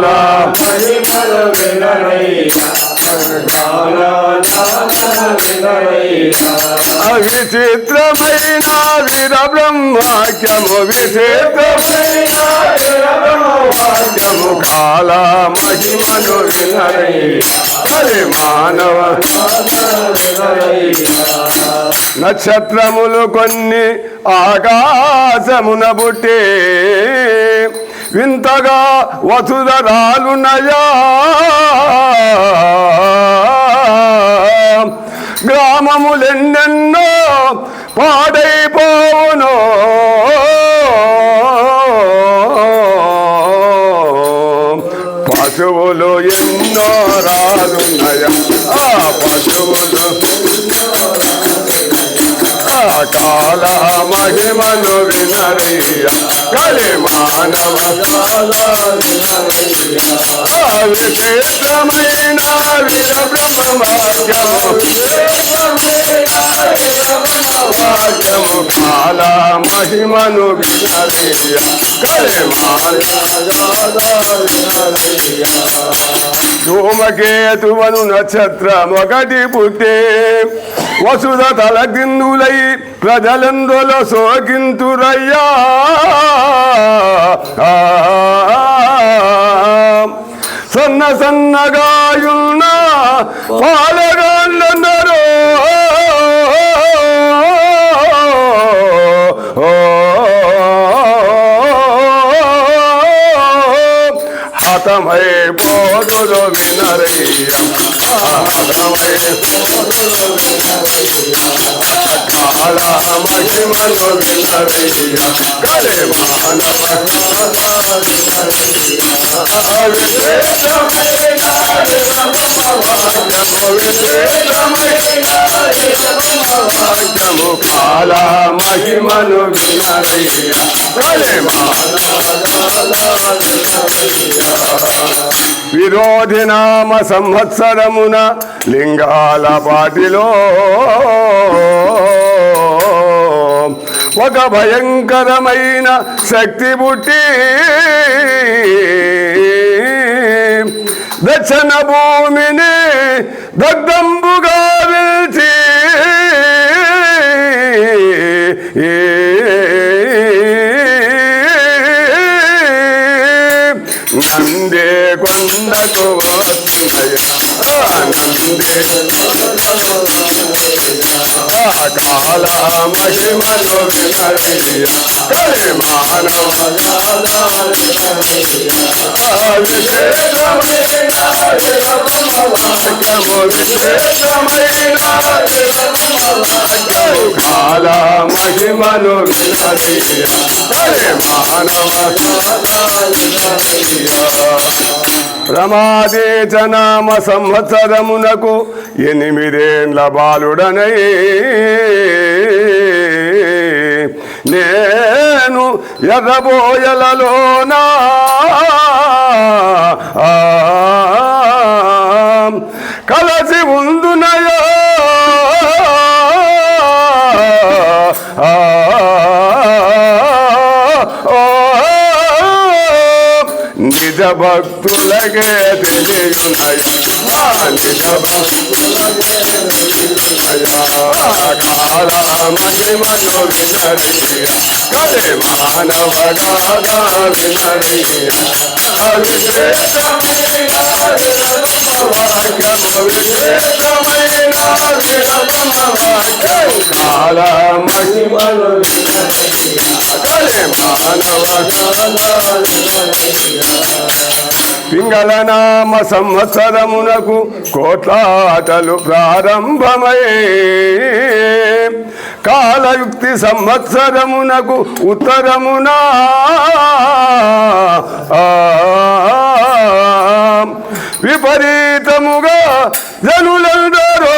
కాల విచిత్రమైన వీర బ్రహ్మవాక్యము విచిత్రమైన వాక్యము కాల మహిమను వినరై మానవ నక్షత్రములు కొన్ని ఆకాశమున పుట్టే వింతగా వసుధరాలునయా గ్రామములెన్నెన్నో పాడైపోవును పశువులు ఎన్నో రాలునయ పశువులు కాల మహిమను వినరయ్య కలి మానవ విశేషమైన వీర బ్రహ్మవాక్యము కాల మహిమను వినరయ్య కలి ధూమకేతువను నక్షత్రం ఒకటి పుట్టే వసుధ తలకిందులై ప్రజలందులో సోకింతురయ్యా సన్న సన్నగాయున్న పాలగాళ్ళందరూ హతమై పోదులు వినరయ్య కాల మహిమను వినరయ్య కలి మానవ కాల మహిమను వినరయ్య కలి విరోధి నామ సంవత్సరమున లింగాల పాటిలో ఒక భయంకరమైన శక్తి పుట్టి దక్షిణ భూమిని దగ్ధంబుగా విల్చి నందే కొండకు కాల మహిమను వినరయ్య కలి మానవ కాల మహిమను వినరయ్య కలి మానవ ప్రమాదేచ నామ సంవత్సరమునకు 8 ఏండ్ల బాలుడనై నేను ఎర్రబోయలలోనా కలసి ఉందునయో నిజ భక్తులకే తెలియునయ నిజ కాల మహిమను వినరయ్య కలి మానవగా వినరయ్య కాల మహిమను వినరయ్య కలి మానవగా పింగళనామ సంవత్సరమునకు కోట్లాటలు ప్రారంభమై కాలయుక్తి సంవత్సరమునకు ఉత్తరమునా విపరీతముగా జనులందరూ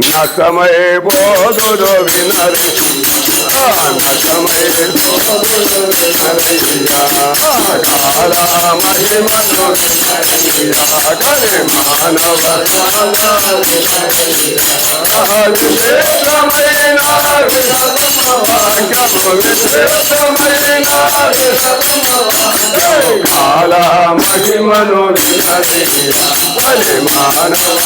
నష్టమై పోదురు వినరయ్య నటమై కాల మహిమను కలి మానవ విశేషమైన వాక్యము విశేషమైన కాల మహిమను కలి మానవ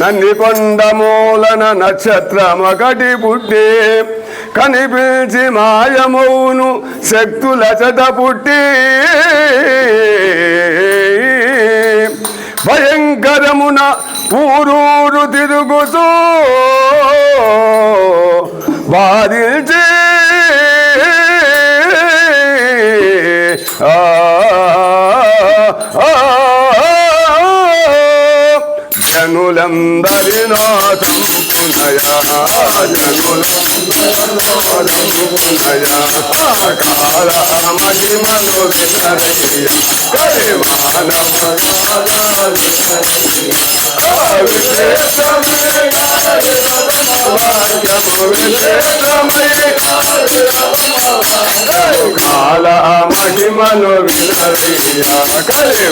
నంది కొండ మూలన నక్షత్రమొకటి పుట్టి కనిపించి మాయమౌను శక్తుల చట పుట్టి భయంకరమున ఊరూరు తిరుగుతూ బాధించి జనులందరి నాథంపునయా కాల మహిమను వినరయ్య కలి మానవ కాల మహిమను వినరయ్య కలి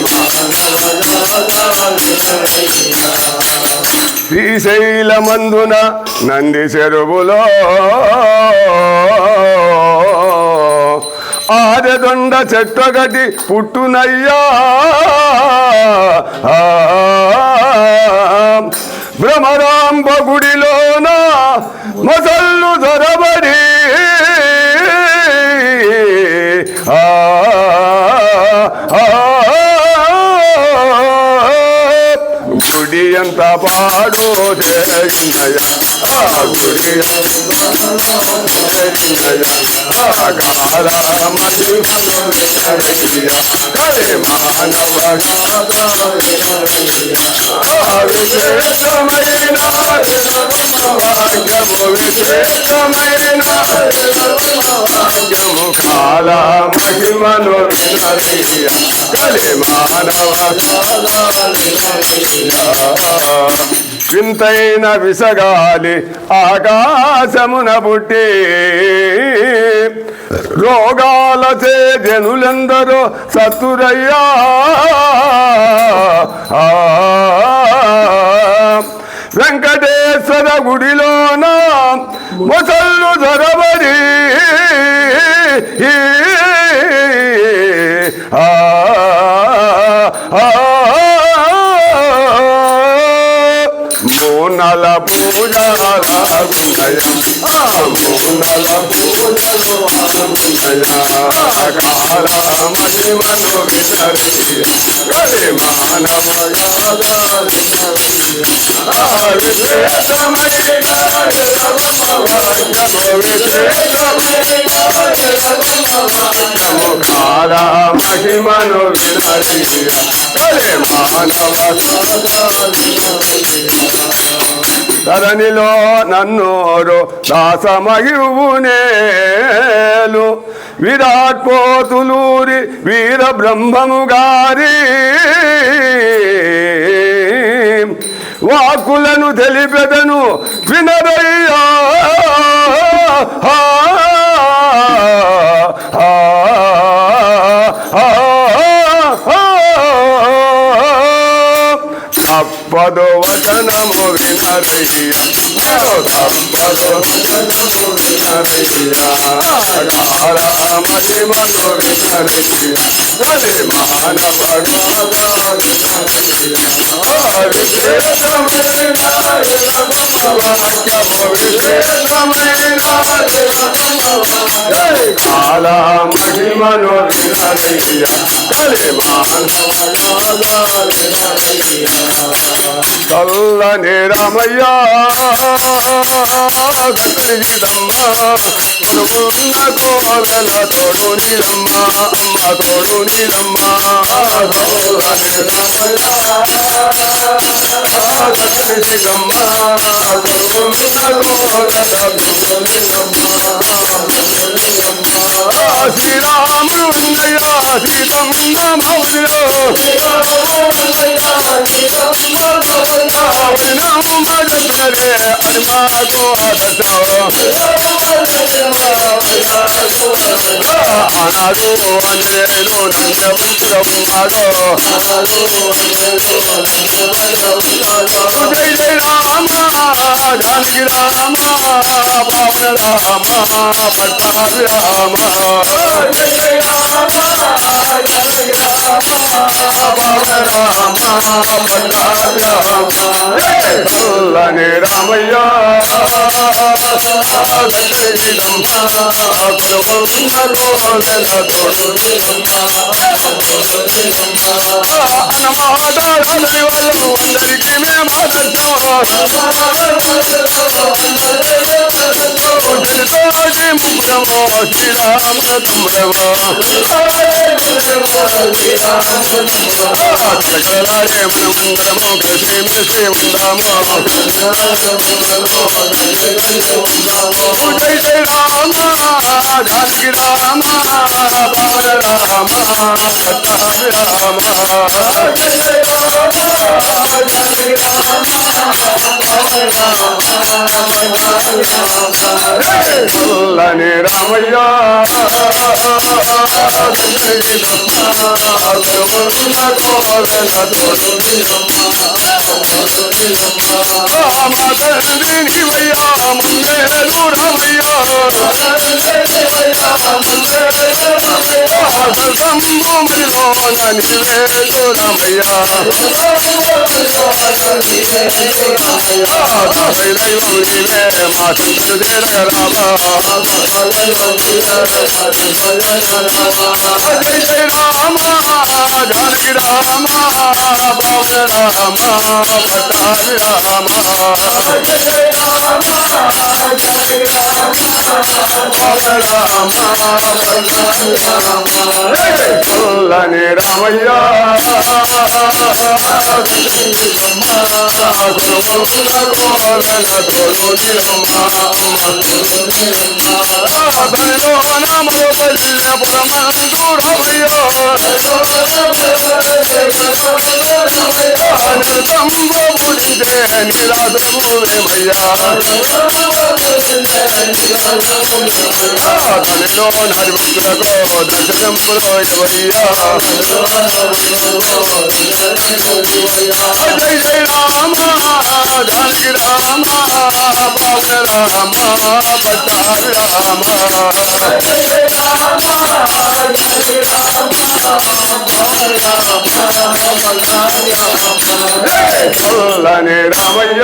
శ్రీశైలమందున నంది చెరువులో ఆరదొండ చెట్టొకటి పుట్టునయ్యా భ్రమరాంబ గుడిలోన మొసళ్ళు దొరబడి గుడి ఎంత పాడు చేయున్నయ గుడి కాల కలి మానవ విశేషమైన వాక్యము విశేషమైన వాక్యము కాల మహిమను వినరయ్య కలి మానవ వింతైన విసగాలి ఆకాశమున పుట్టి రోగాలచే జనులందరూ సత్తురయ్యా వెంకటేశ్వర గుడిలోన మొసళ్ళు దొరబడి మూనల పూజలాగున్నయ మూనల పూజలున్నయ కాల మహిమను వినరయ్య కలి మానవ విశేషమైన కాల మహిమను వినరయ్య కలి మానవ ధరణిలో నన్నోరు దాసమయువునేలు విరాట్ కోతులూరి వీర బ్రహ్మము గారి వాక్కులను తెలిపెదను వినరయ్యా తప్పదు వచనము వినరయ్య తప్పదు వచనము వినరయ్య కాల మహిమను వినరయ్య కలి మానవ విశేషమైన వాక్యము విశేషమైన కాల మహిమను వినరయ్య కలి మానవ చల్లని రామయ్యా గట్టిదమ్మ కొడుకున్న కోవెల తోడు నీలమ్మ అమ్మ తోడు నీలమ్మ చల్లని రామయ్యా గట్టిదమ్మ కొడుకున్న కోవెల తోడు నీలమ్మ శ్రీరాముడు అన్నయ్య సీతమ్మ మౌదిలో చెప్పినదే అది మాకు ఆనాడు అంజనేయుడు నందవంతుడన్నాడు జై జై రామ జానకి రామ బాబు రామ పట్టాభి రామ చల్లని రామయ్య అన్నమాటలని వాళ్ళు అందరికీ మేము ముగ్గురమో శ్రీరామ తమ్ముడమో జగలాడే మనం ఉంగరము కలిసి మెలిసి ఉందాము జై జై రామ జానకి రామ బాల రామ పట్టాభి రామ చల్లని రామయ్య జానకి రామ బాబు రామ పట్టాభి రామ చల్లని రామయ్య జై జై రామ జానకి రామ బాబు రామ పట్టాభి రామ చల్లని రామయ్య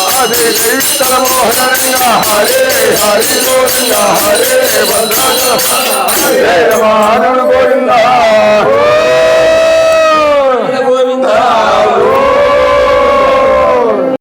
హరే కృష్ణ మోహనంగా హరే హరి గోవింద హరే భద్ర హరే మాధవ గోవింద